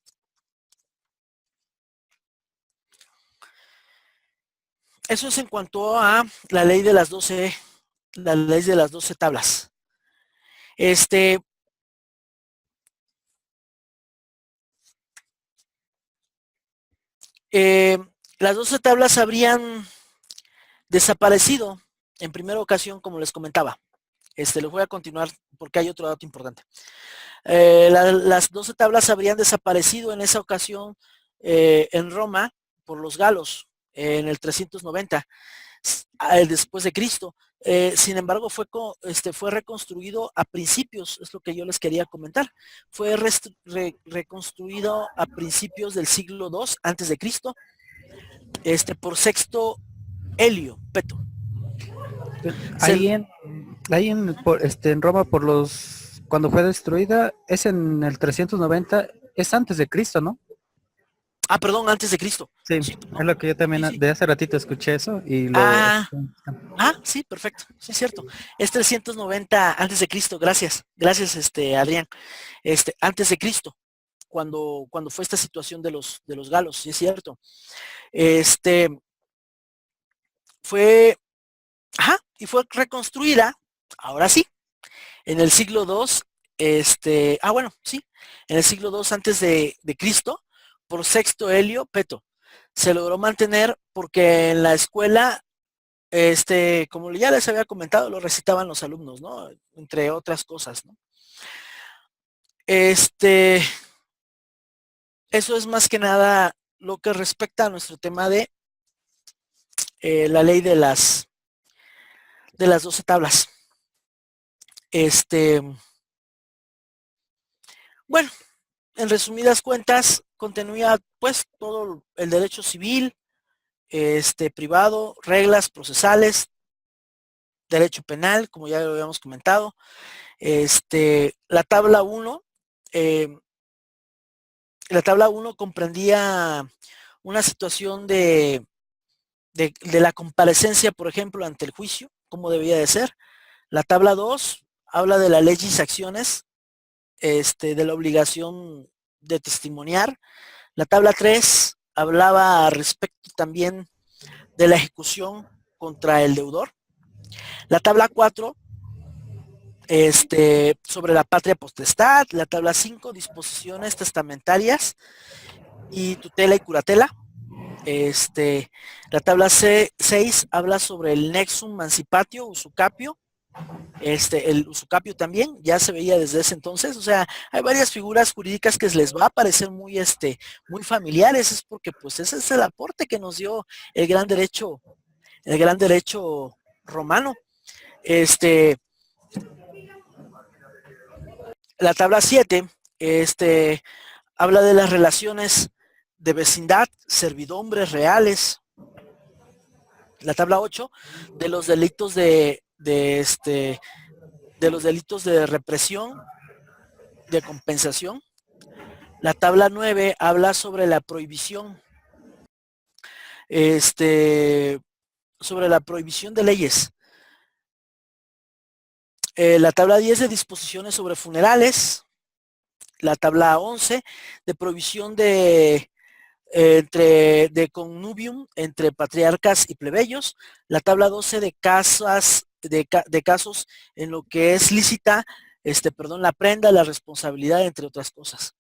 Eso es en cuanto a la ley de las 12, la ley de las 12 tablas. Las 12 tablas habrían desaparecido en primera ocasión, como les comentaba. Les voy a continuar porque hay otro dato importante. Las 12 tablas habrían desaparecido en esa ocasión en Roma por los galos en el 390 después de Cristo. Sin embargo, fue reconstruido a principios, es lo que yo les quería comentar, fue reconstruido a principios del siglo II antes de Cristo, por Sexto Helio Peto. Ahí en Roma, cuando fue destruida, es en el 390, es antes de Cristo, ¿no? Ah, perdón, antes de Cristo. Sí, sí, ¿no? Es lo que yo también de hace ratito escuché eso y lo... sí, perfecto, sí es cierto. Es 390 antes de Cristo, gracias, Adrián. Antes de Cristo, cuando fue esta situación de los galos, sí es cierto. Y fue reconstruida, ahora sí, en el siglo II, en el siglo II antes de Cristo, por Sexto Helio Peto. Se logró mantener porque en la escuela, como ya les había comentado, lo recitaban los alumnos, ¿no? Entre otras cosas, ¿no? Eso es más que nada lo que respecta a nuestro tema de la ley de las 12 tablas. Bueno, en resumidas cuentas, contenía pues todo el derecho civil, privado, reglas procesales, derecho penal, como ya lo habíamos comentado. La tabla 1, comprendía una situación de la comparecencia, por ejemplo, ante el juicio, cómo debía de ser. La tabla 2 habla de las leyes y acciones, de la obligación de testimoniar. La tabla 3 hablaba respecto también de la ejecución contra el deudor. La tabla 4 sobre la patria potestad. La tabla 5, disposiciones testamentarias y tutela y curatela. La tabla 6 habla sobre el nexum mancipatio, usucapio. El usucapio también ya se veía desde ese entonces. O sea, hay varias figuras jurídicas que les va a parecer muy familiares. Es porque pues ese es el aporte que nos dio el gran derecho romano. La tabla 7 habla de las relaciones de vecindad, servidumbres reales. La tabla 8 de los delitos de los delitos de represión, de compensación. La tabla 9 habla sobre la prohibición, sobre la prohibición de leyes. La tabla 10 de disposiciones sobre funerales. La tabla 11 de prohibición de connubium entre patriarcas y plebeyos. La tabla 12 de casos en lo que es lícita, la prenda, la responsabilidad, entre otras cosas.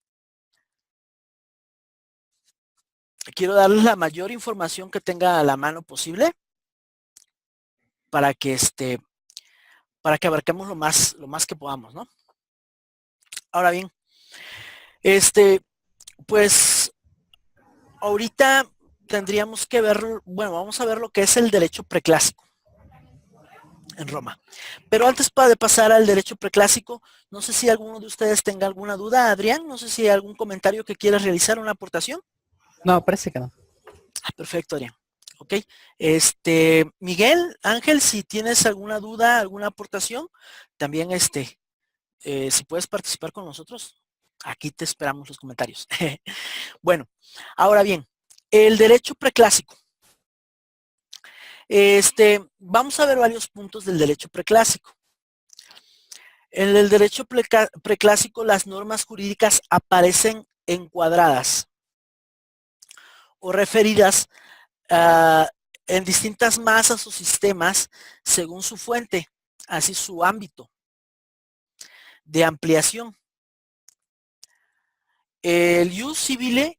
Quiero darles la mayor información que tenga a la mano posible para que abarquemos lo más que podamos, ¿no? Ahora bien, pues ahorita tendríamos que ver, bueno, vamos a ver lo que es el derecho preclásico en Roma. Pero antes de pasar al derecho preclásico, no sé si alguno de ustedes tenga alguna duda. Adrián, no sé si hay algún comentario que quieras realizar, una aportación. No, parece que no. Perfecto, Arián. Ok. Miguel, Ángel, si tienes alguna duda, alguna aportación, también si puedes participar con nosotros, aquí te esperamos los comentarios. Bueno, ahora bien, el derecho preclásico. Vamos a ver varios puntos del derecho preclásico. En el derecho preclásico, las normas jurídicas aparecen encuadradas o referidas en distintas masas o sistemas según su fuente, así su ámbito de ampliación. El ius civile,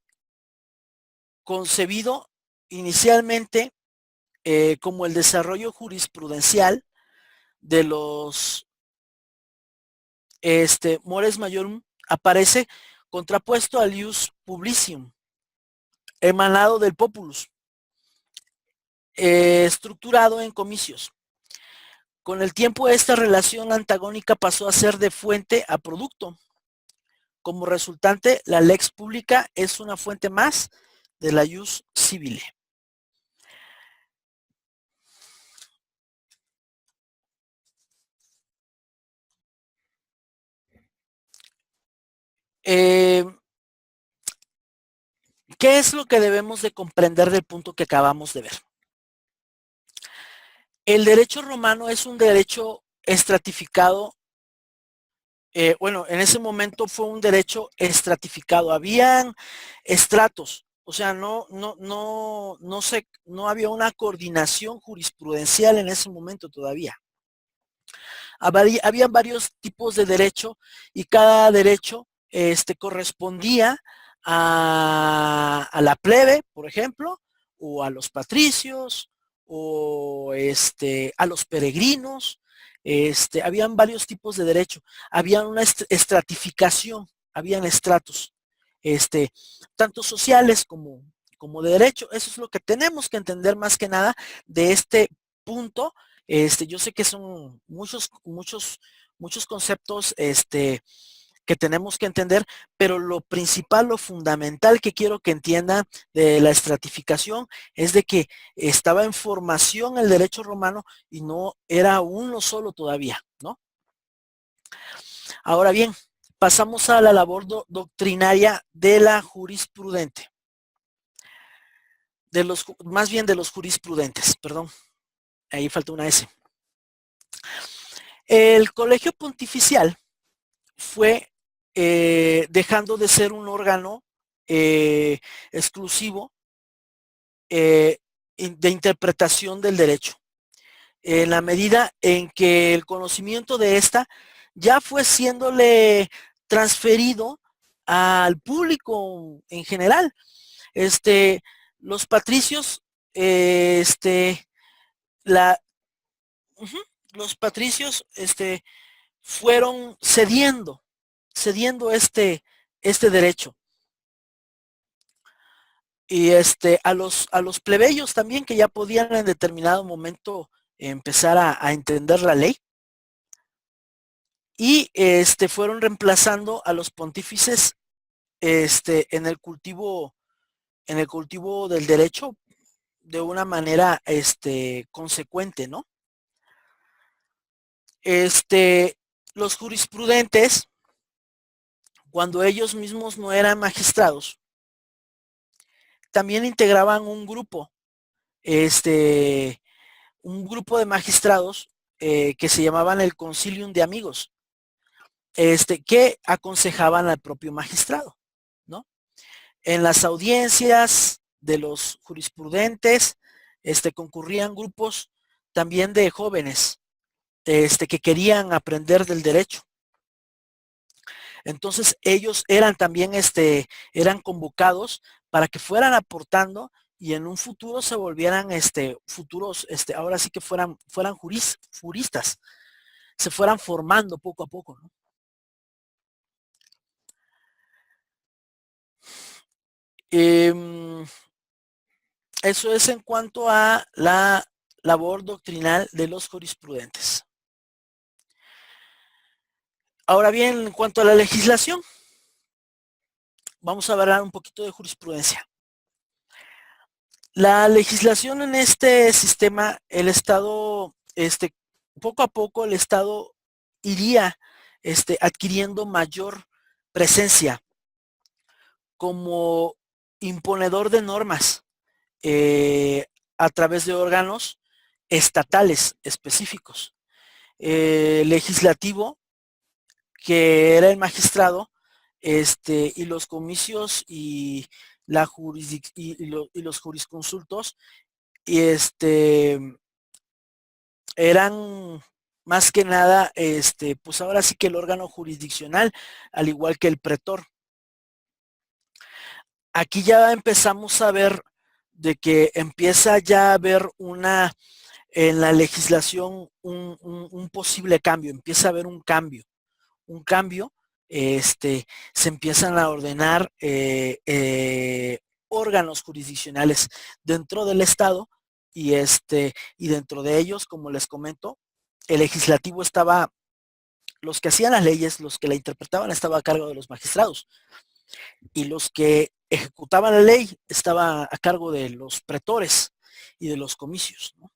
concebido inicialmente como el desarrollo jurisprudencial de los mores majorum, aparece contrapuesto al ius publicium, emanado del populus, estructurado en comicios. Con el tiempo, esta relación antagónica pasó a ser de fuente a producto. Como resultante, la lex pública es una fuente más de la ius civile. ¿Qué es lo que debemos de comprender del punto que acabamos de ver? El derecho romano es un derecho estratificado. Bueno, en ese momento fue un derecho estratificado. Habían estratos, o sea, no había una coordinación jurisprudencial en ese momento todavía. Habían varios tipos de derecho y cada derecho correspondía a la plebe, por ejemplo, o a los patricios, o a los peregrinos. Habían varios tipos de derecho. Había una estratificación, habían estratos, tanto sociales como de derecho. Eso es lo que tenemos que entender más que nada de este punto. Yo sé que son muchos conceptos que tenemos que entender, pero lo principal, lo fundamental que quiero que entiendan de la estratificación es de que estaba en formación el derecho romano y no era uno solo todavía, ¿no? Ahora bien, pasamos a la labor doctrinaria de la jurisprudente, más bien de los jurisprudentes, perdón, ahí falta una S. El colegio pontificial fue dejando de ser un órgano exclusivo de interpretación del derecho, en la medida en que el conocimiento de esta ya fue siéndole transferido al público en general. Los patricios, la, los patricios, fueron cediendo este derecho. Y a los plebeyos también, que ya podían en determinado momento empezar a entender la ley. Y fueron reemplazando a los pontífices en el cultivo del derecho de una manera consecuente, ¿no? Los jurisprudentes, cuando ellos mismos no eran magistrados, también integraban un grupo de magistrados que se llamaban el Concilium de Amigos, que aconsejaban al propio magistrado, ¿no? En las audiencias de los jurisprudentes concurrían grupos también de jóvenes que querían aprender del derecho. Entonces ellos eran también eran convocados para que fueran aportando y en un futuro se volvieran futuros, ahora sí que fueran juristas, se fueran formando poco a poco, ¿no? Eso es en cuanto a la labor doctrinal de los jurisprudentes. Ahora bien, en cuanto a la legislación, vamos a hablar un poquito de jurisprudencia. La legislación en este sistema, el Estado, poco a poco el Estado iría adquiriendo mayor presencia como imponedor de normas a través de órganos estatales específicos. Legislativo, que era el magistrado, y los comicios y y los jurisconsultos, y eran más que nada, pues ahora sí que el órgano jurisdiccional, al igual que el pretor. Aquí ya empezamos a ver de que empieza ya a haber en la legislación un posible cambio, empieza a haber un cambio, se empiezan a ordenar órganos jurisdiccionales dentro del Estado y dentro de ellos, como les comento, el legislativo estaba, los que hacían las leyes, los que la interpretaban, estaba a cargo de los magistrados, y los que ejecutaban la ley estaba a cargo de los pretores y de los comicios, ¿no?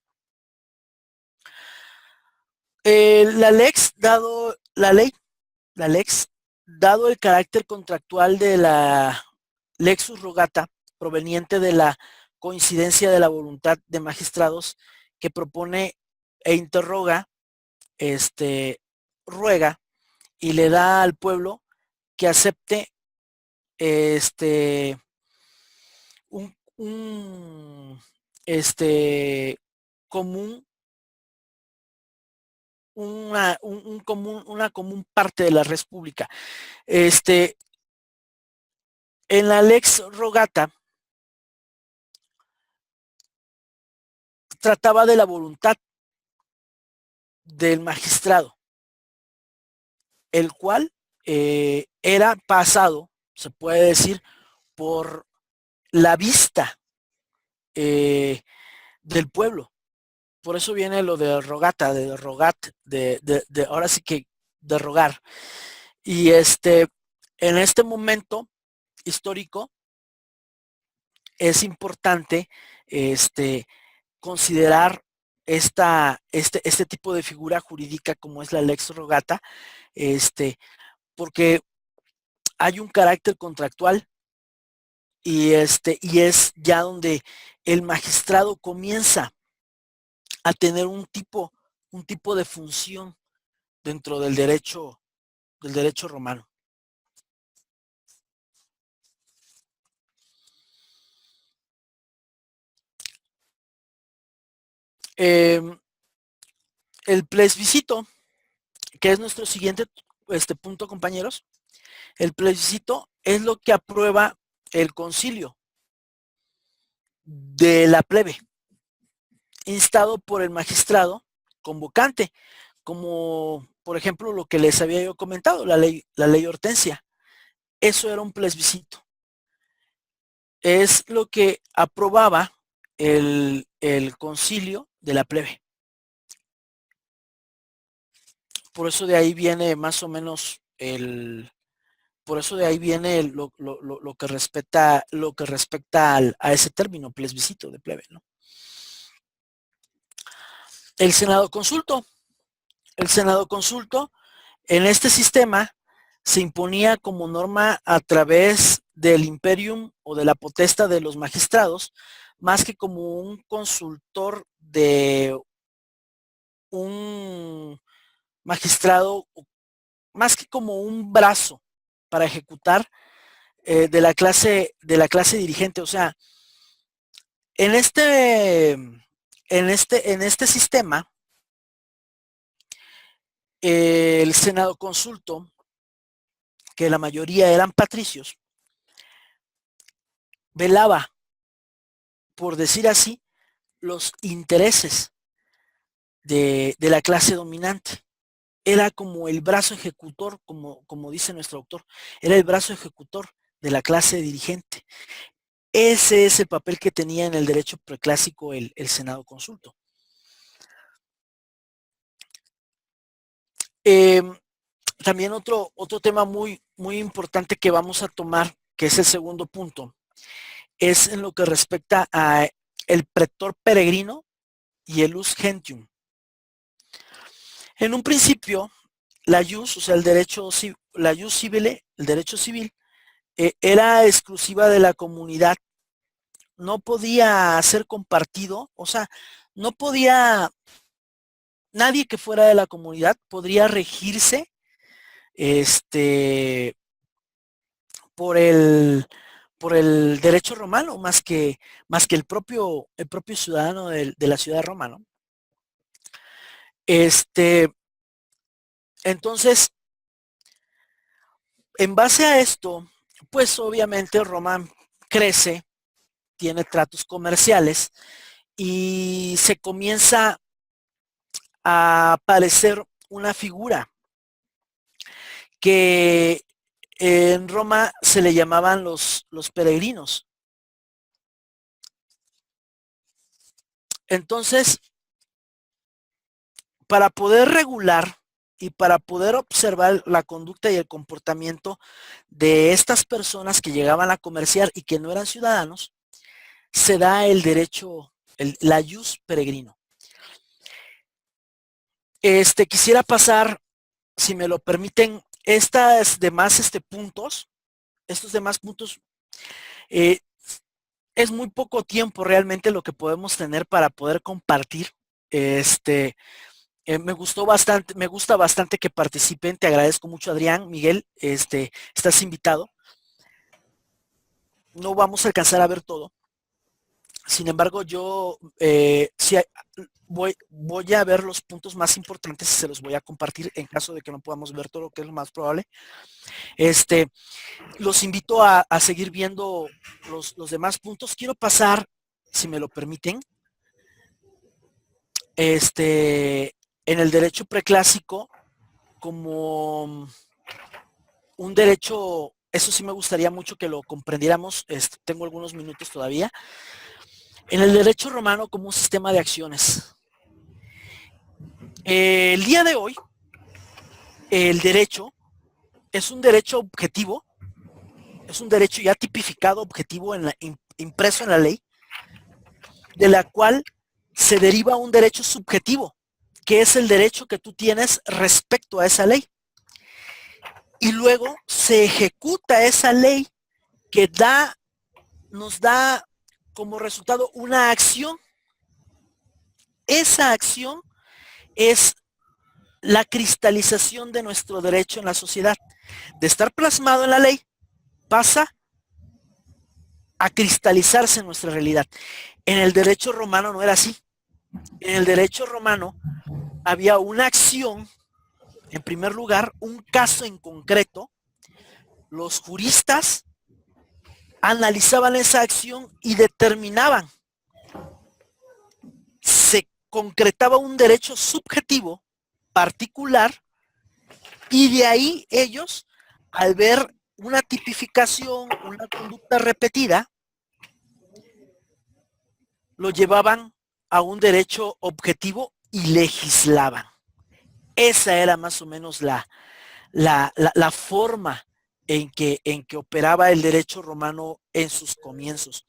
La lex, dado el carácter contractual de la lexus rogata, proveniente de la coincidencia de la voluntad de magistrados que propone e interroga, ruega y le da al pueblo que acepte un común, una común parte de la res pública. En la lex rogata trataba de la voluntad del magistrado, el cual era pasado, se puede decir, por la vista del pueblo. Por eso viene lo de rogata, de rogat, ahora sí que de rogar. Y en este momento histórico es importante considerar este tipo de figura jurídica como es la lex rogata, porque hay un carácter contractual y es ya donde el magistrado comienza a tener un tipo de función dentro del derecho romano. El plebiscito, que es nuestro siguiente punto, compañeros. El plebiscito es lo que aprueba el concilio de la plebe, instado por el magistrado convocante, como por ejemplo lo que les había yo comentado, la ley Hortensia. Eso era un plebiscito. Es lo que aprobaba el concilio de la plebe. Por eso de ahí viene más o menos por eso de ahí viene lo que respecta a ese término, plebiscito de plebe, ¿no? El Senado consulto. El Senado consulto en este sistema se imponía como norma a través del imperium o de la potestad de los magistrados, más que como un consultor de un magistrado, más que como un brazo para ejecutar de la clase dirigente. O sea, en este sistema, el Senado consulto, que la mayoría eran patricios, velaba, por decir así, los intereses de la clase dominante. Era como el brazo ejecutor, como dice nuestro autor, era el brazo ejecutor de la clase dirigente. Ese es el papel que tenía en el derecho preclásico el Senado consulto. También otro tema muy importante que vamos a tomar, que es el segundo punto, es en lo que respecta a el pretor peregrino y el ius gentium. En un principio, la ius, o sea, la ius civile, el derecho civil, era exclusiva de la comunidad. No podía ser compartido, o sea, no podía, nadie que fuera de la comunidad podría regirse por el, por el derecho romano, más que el propio ciudadano de la ciudad de Roma, ¿no? Entonces, en base a esto, pues obviamente Roma crece, tiene tratos comerciales y se comienza a aparecer una figura que en Roma se le llamaban los peregrinos. Entonces, para poder regular y para poder observar la conducta y el comportamiento de estas personas que llegaban a comerciar y que no eran ciudadanos, se da el derecho, la ius peregrino. Quisiera pasar, si me lo permiten, estos demás puntos, es muy poco tiempo realmente lo que podemos tener para poder compartir. Me gusta bastante que participen, te agradezco mucho, Adrián, Miguel, estás invitado. No vamos a alcanzar a ver todo. Sin embargo, yo sí, voy a ver los puntos más importantes y se los voy a compartir en caso de que no podamos ver todo, lo que es lo más probable. Los invito a seguir viendo los demás puntos. Quiero pasar, si me lo permiten, en el derecho preclásico como un derecho, eso sí me gustaría mucho que lo comprendiéramos, tengo algunos minutos todavía, en el derecho romano como un sistema de acciones. El día de hoy, el derecho es un derecho objetivo, es un derecho ya tipificado, objetivo, impreso en la ley, de la cual se deriva un derecho subjetivo, que es el derecho que tú tienes respecto a esa ley. Y luego se ejecuta esa ley que nos da como resultado una acción. Esa acción es la cristalización de nuestro derecho en la sociedad. De estar plasmado en la ley, pasa a cristalizarse en nuestra realidad. En el derecho romano no era así. En el derecho romano había una acción, en primer lugar, un caso en concreto. Los juristas analizaban esa acción y determinaban. Se concretaba un derecho subjetivo particular y de ahí ellos, al ver una tipificación, una conducta repetida, lo llevaban a un derecho objetivo y legislaban. Esa era más o menos la forma en que operaba el derecho romano en sus comienzos.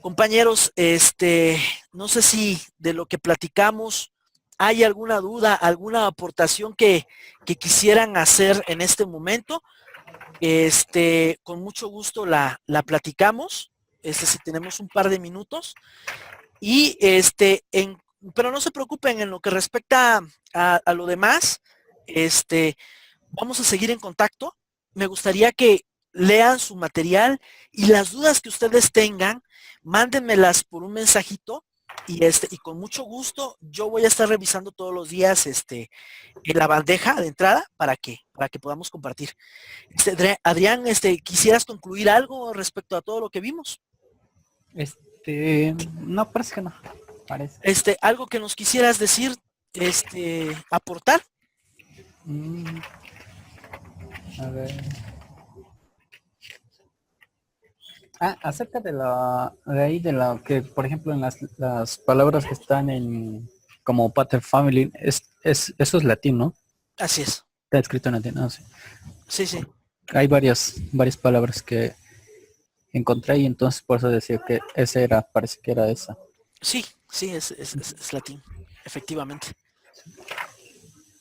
Compañeros, no sé si de lo que platicamos hay alguna duda, alguna aportación que quisieran hacer en este momento. Con mucho gusto la platicamos, si tenemos un par de minutos. Y pero no se preocupen en lo que respecta a lo demás, vamos a seguir en contacto. Me gustaría que lean su material y las dudas que ustedes tengan, mándenmelas por un mensajito y con mucho gusto yo voy a estar revisando todos los días en la bandeja de entrada para que podamos compartir. Adrián, ¿quisieras concluir algo respecto a todo lo que vimos? No, parece que no. Parece. Algo que nos quisieras decir, aportar. A ver. Acerca de ahí de lo que, por ejemplo, en las palabras que están en como pater family, eso es latín, ¿no? Así es. Está escrito en latín, sí. Sí, sí. Hay varias palabras que encontré y entonces por eso decía que ese era, parece que era esa. Sí, sí, es latín, efectivamente.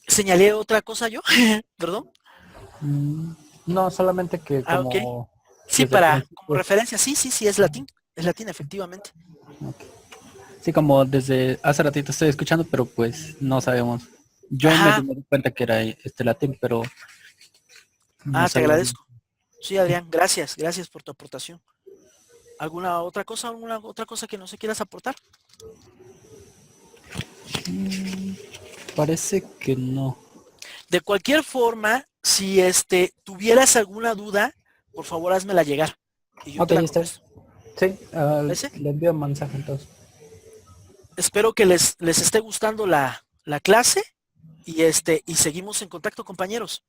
¿Señalé otra cosa yo? ¿Perdón? Mm, No, solamente que Ah, ok. como Sí, desde el como principio, referencia, sí, sí, sí, es latín, efectivamente. ok. Sí, como desde hace ratito estoy escuchando, pero pues no sabemos. Yo medio Ajá, me di cuenta que era este latín, pero no te sabía bien. agradezco. Sí, Adrián, gracias, gracias por tu aportación. ¿Alguna otra cosa que no se quieras aportar? Mm, Parece que no. De cualquier forma, si tuvieras alguna duda, por favor házmela llegar y yo Ok, te la está bien. contesto. Sí, ¿Parece? le envío un mensaje entonces. Espero que les esté gustando la clase y seguimos en contacto, compañeros.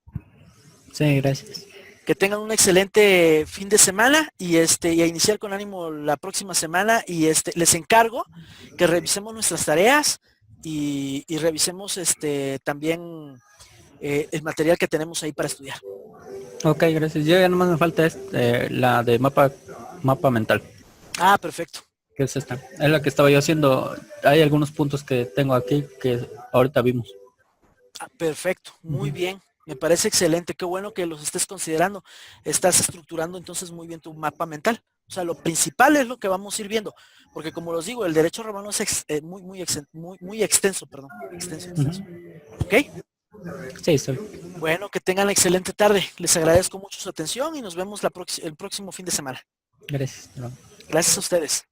Sí, gracias. Que tengan un excelente fin de semana y a iniciar con ánimo la próxima semana les encargo que revisemos nuestras tareas y revisemos también el material que tenemos ahí para estudiar. Ok, gracias. Yo ya nomás me falta la de mapa mental, Perfecto. que es esta. Es la que estaba yo haciendo. Hay algunos puntos que tengo aquí que ahorita vimos. Perfecto. Muy Ujú. bien. Me parece excelente. Qué bueno que los estés considerando. Estás estructurando entonces muy bien tu mapa mental. O sea, lo principal es lo que vamos a ir viendo, porque como los digo, el derecho romano es muy extenso, perdón, extenso, extenso. Ujú. ¿Ok? Sí, estoy. Bueno, que tengan excelente tarde. Les agradezco mucho su atención y nos vemos el próximo fin de semana. Gracias. Gracias a ustedes.